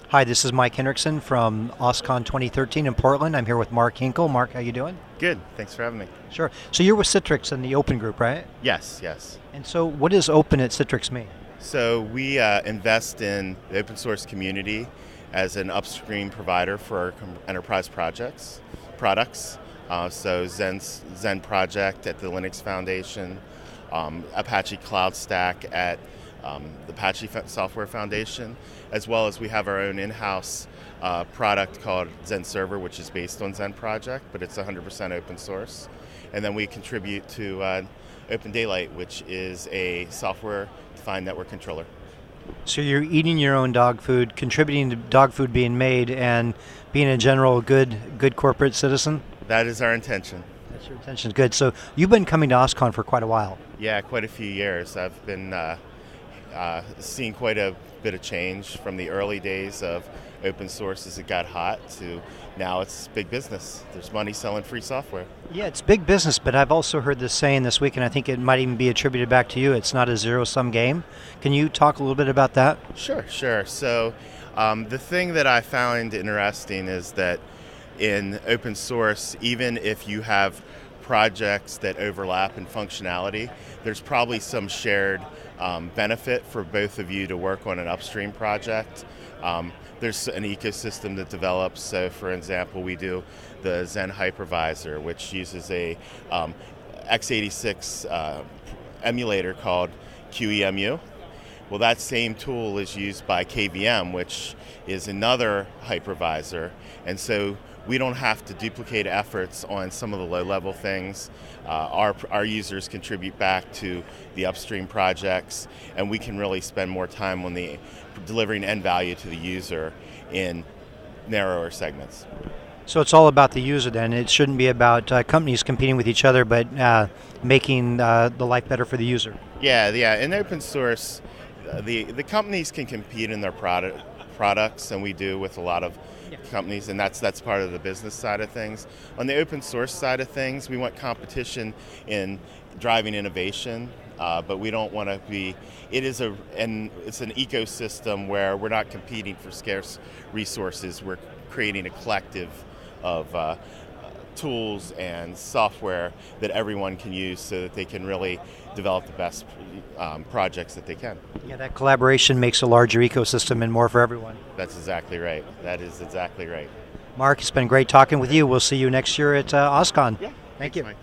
Hi, this is Mike Hendrickson from OSCON 2013 in Portland. I'm here with Mark Hinkle. Mark, how you doing? Good. Thanks for having me. Sure. So you're with Citrix in the Open Group, right? Yes, yes. And so what does Open at Citrix mean? So we invest in the open source community as an upstream provider for our enterprise products. So Zen Project at the Linux Foundation, Apache Cloud Stack at the Apache Software Foundation, as well as we have our own in-house product called Zen Server, which is based on Zen Project, but it's 100% open source. And then we contribute to Open Daylight, which is a software-defined network controller. So you're eating your own dog food, contributing to dog food being made, and being a general good corporate citizen? That is our intention. That's your intention. Good. So you've been coming to OSCON for quite a while. Yeah, quite a few years. I've been seeing quite a bit of change from the early days of open source as it got hot to now it's big business. There's money selling free software. Yeah, it's big business, but I've also heard this saying this week, and I think it might even be attributed back to you. It's not a zero-sum game. Can you talk a little bit about that? Sure. So the thing that I found interesting is that in open source, even if you have projects that overlap in functionality, there's probably some shared benefit for both of you to work on an upstream project. There's an ecosystem that develops. So, for example, we do the Zen hypervisor, which uses a x86 emulator called QEMU. Well, that same tool is used by KVM, which is another hypervisor, and so we don't have to duplicate efforts on some of the low-level things. Our users contribute back to the upstream projects, and we can really spend more time on the delivering end value to the user in narrower segments. So it's all about the user then. It shouldn't be about companies competing with each other, but making the life better for the user. Yeah. In open source, the companies can compete in their products, and we do with a lot of companies, and that's part of the business side of things. On the open source side of things, we want competition in driving innovation, but we don't want to be. It's an ecosystem where we're not competing for scarce resources. We're creating a collective of tools and software that everyone can use so that they can really develop the best projects that they can. Yeah, that collaboration makes a larger ecosystem and more for everyone. That's exactly right. That is exactly right. Mark, it's been great talking with you. We'll see you next year at OSCON. Yeah. Thank Thanks, you. Mike.